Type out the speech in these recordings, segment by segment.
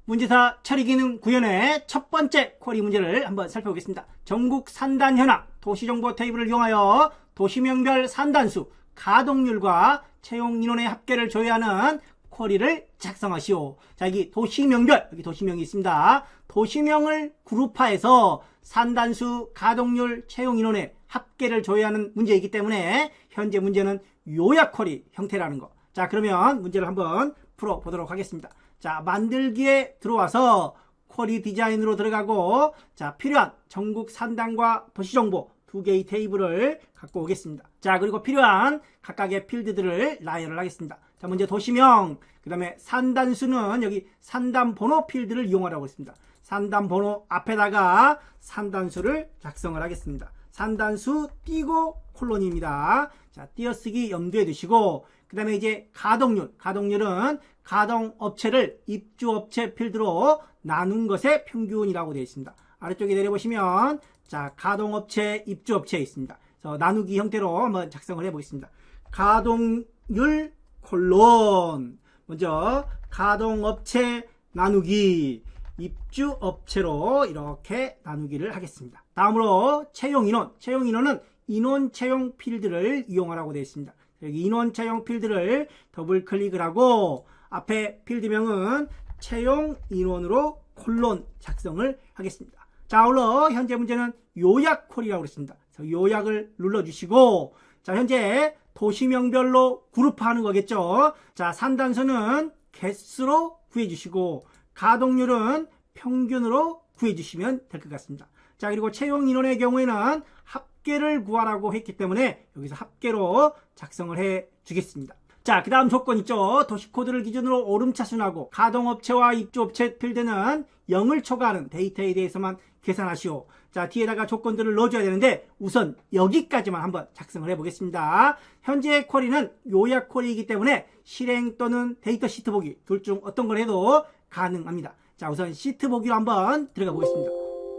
문제사 처리기능 구현의 첫 번째 쿼리 문제를 한번 살펴보겠습니다. 전국 산단 현황, 도시정보 테이블을 이용하여 도시명별 산단수, 가동률과 채용 인원의 합계를 조회하는 쿼리를 작성하시오. 자, 여기 도시명별, 여기 도시명이 있습니다. 도시명을 그룹화해서 산단수, 가동률, 채용 인원의 합계를 조회하는 문제이기 때문에 현재 문제는 요약 쿼리 형태라는 거. 자, 그러면 문제를 한번 풀어보도록 하겠습니다. 자, 만들기에 들어와서 쿼리 디자인으로 들어가고, 자, 필요한 전국 산단과 도시정보 두 개의 테이블을 갖고 오겠습니다. 자, 그리고 필요한 각각의 필드들을 나열을 하겠습니다. 자, 먼저 도시명, 그 다음에 산단수는 여기 산단번호 필드를 이용하라고 했습니다. 산단번호 앞에다가 산단수를 작성을 하겠습니다. 산단수 띄고 콜론입니다. 자, 띄어쓰기 염두에 두시고, 그 다음에 이제 가동률은 가동업체를 입주업체 필드로 나눈 것의 평균이라고 되어 있습니다. 아래쪽에 내려보시면, 자, 가동업체, 입주업체 있습니다. 그래서 나누기 형태로 한번 작성을 해보겠습니다. 가동률 콜론. 먼저 가동업체 나누기 입주업체로 이렇게 나누기를 하겠습니다. 다음으로 채용인원은 인원 채용 필드를 이용하라고 되어 있습니다. 여기 인원 채용 필드를 더블 클릭을 하고 앞에 필드명은 채용 인원으로 콜론 작성을 하겠습니다. 자, 아울러 현재 문제는 요약 쿼리라고 그랬습니다. 요약을 눌러주시고, 자, 현재 도시명별로 그룹화하는 거겠죠. 자, 산단수는 개수로 구해주시고, 가동률은 평균으로 구해주시면 될 것 같습니다. 자, 그리고 채용 인원의 경우에는 합계를 구하라고 했기 때문에 여기서 합계로 작성을 해 주겠습니다. 자, 그 다음 조건 있죠. 도시코드를 기준으로 오름차순하고 가동업체와 입주업체 필드는 0을 초과하는 데이터에 대해서만 계산하시오. 자, 뒤에다가 조건들을 넣어줘야 되는데 우선 여기까지만 한번 작성을 해보겠습니다. 현재 쿼리는 요약 쿼리이기 때문에 실행 또는 데이터 시트 보기 둘 중 어떤 걸 해도 가능합니다. 자, 우선 시트 보기로 한번 들어가 보겠습니다.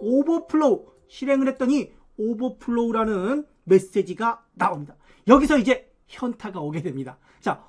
오버플로우 실행을 했더니 오버플로우라는 메시지가 나옵니다. 여기서 이제 현타가 오게 됩니다. 자,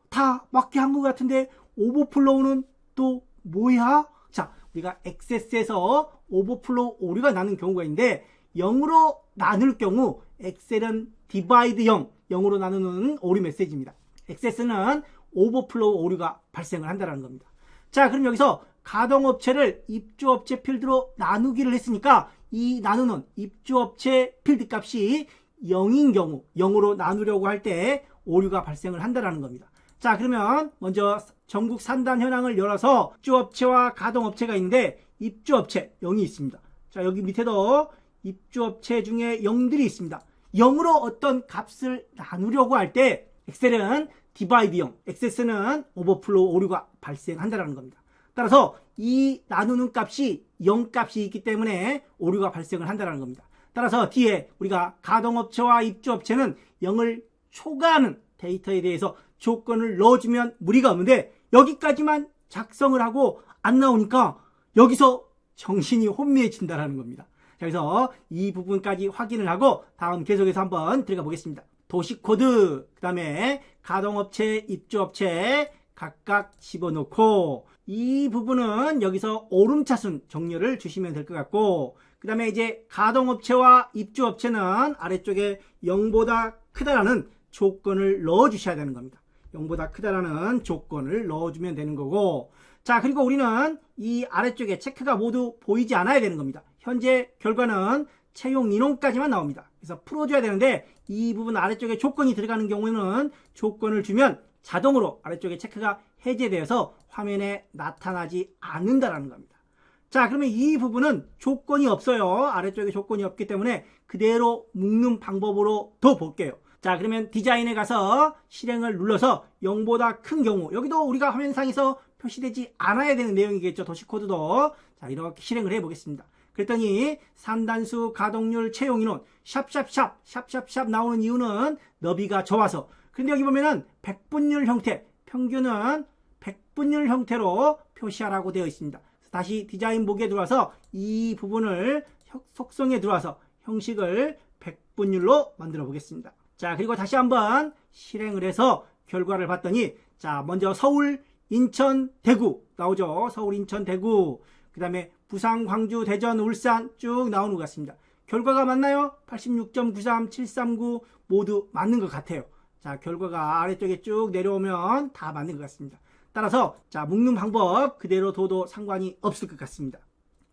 다 맞게 한 것 같은데 오버플로우는 또 뭐야? 자, 우리가 액세스에서 오버플로우 오류가 나는 경우가 있는데 0으로 나눌 경우 엑셀은 디바이드 0으로 나누는 오류 메시지입니다. 액세스는 오버플로우 오류가 발생을 한다는 겁니다. 자, 그럼 여기서 가동업체를 입주업체 필드로 나누기를 했으니까 이 나누는 입주업체 필드 값이 0인 경우 0으로 나누려고 할 때 오류가 발생을 한다는 겁니다. 자, 그러면 먼저 전국 산단 현황을 열어서 입주업체와 가동업체가 있는데 입주업체 0이 있습니다. 자, 여기 밑에도 입주업체 중에 0들이 있습니다. 0으로 어떤 값을 나누려고 할 때 엑셀은 디바이드 0, 액세스는 오버플로우 오류가 발생한다는 겁니다. 따라서 이 나누는 값이 0 값이 있기 때문에 오류가 발생을 한다는 겁니다. 따라서 뒤에 우리가 가동업체와 입주업체는 0을 초과하는 데이터에 대해서 조건을 넣어주면 무리가 없는데 여기까지만 작성을 하고 안 나오니까 여기서 정신이 혼미해진다는 겁니다. 그래서 이 부분까지 확인을 하고 다음 계속해서 한번 들어가 보겠습니다. 도시코드, 그 다음에 가동업체, 입주업체 각각 집어넣고 이 부분은 여기서 오름차순 정렬을 주시면 될 것 같고, 그 다음에 이제 가동업체와 입주업체는 아래쪽에 0보다 크다라는 조건을 넣어 주셔야 되는 겁니다. 0보다 크다라는 조건을 넣어주면 되는 거고, 자, 그리고 우리는 이 아래쪽에 체크가 모두 보이지 않아야 되는 겁니다. 현재 결과는 채용 인원까지만 나옵니다. 그래서 풀어줘야 되는데 이 부분 아래쪽에 조건이 들어가는 경우에는 조건을 주면 자동으로 아래쪽에 체크가 해제되어서 화면에 나타나지 않는다는 겁니다. 자, 그러면 이 부분은 조건이 없어요. 아래쪽에 조건이 없기 때문에 그대로 묶는 방법으로 더 볼게요. 자, 그러면 디자인에 가서 실행을 눌러서 0보다 큰 경우, 여기도 우리가 화면상에서 표시되지 않아야 되는 내용이겠죠. 도시코드도. 자, 이렇게 실행을 해보겠습니다. 그랬더니 산단수, 가동률, 채용인원 샵샵샵 나오는 이유는 너비가 좁아서. 근데 여기 보면은 백분율 형태, 평균은 백분율 형태로 표시하라고 되어 있습니다. 다시 디자인 보기에 들어와서 이 부분을 속성에 들어와서 형식을 백분율로 만들어 보겠습니다. 자, 그리고 다시 한번 실행을 해서 결과를 봤더니, 자, 먼저 서울 인천, 대구 나오죠. 서울, 인천, 대구. 그 다음에 부산, 광주, 대전, 울산 쭉 나오는 것 같습니다. 결과가 맞나요? 86.93, 739 모두 맞는 것 같아요. 자, 결과가 아래쪽에 쭉 내려오면 다 맞는 것 같습니다. 따라서 자, 묶는 방법 그대로 둬도 상관이 없을 것 같습니다.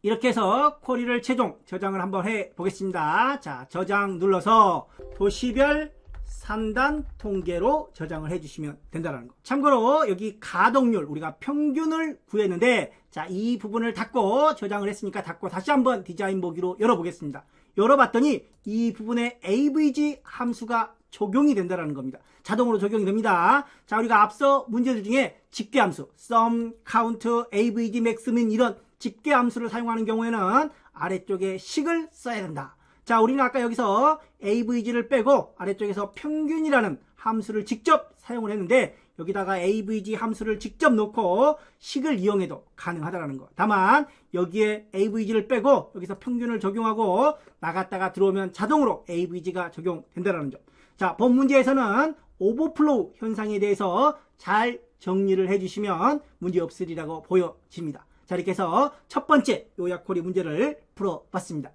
이렇게 해서 쿼리를 최종 저장을 한번 해 보겠습니다. 자, 저장 눌러서 도시별 산단 통계로 저장을 해주시면 된다는 거. 참고로 여기 가동률 우리가 평균을 구했는데 자, 이 부분을 닫고 저장을 했으니까 닫고 다시 한번 디자인 보기로 열어보겠습니다. 열어봤더니 이 부분에 avg 함수가 적용이 된다는 겁니다. 자동으로 적용이 됩니다. 자, 우리가 앞서 문제들 중에 집계함수 sum, count, avg, max, min 이런 집계함수를 사용하는 경우에는 아래쪽에 식을 써야 된다. 자, 우리는 아까 여기서 avg를 빼고 아래쪽에서 평균이라는 함수를 직접 사용을 했는데 여기다가 avg 함수를 직접 넣고 식을 이용해도 가능하다는 거. 다만 여기에 avg를 빼고 여기서 평균을 적용하고 나갔다가 들어오면 자동으로 avg가 적용된다는 점. 자, 본 문제에서는 오버플로우 현상에 대해서 잘 정리를 해주시면 문제 없으리라고 보여집니다. 자, 이렇게 해서 첫 번째 요약 쿼리 문제를 풀어봤습니다.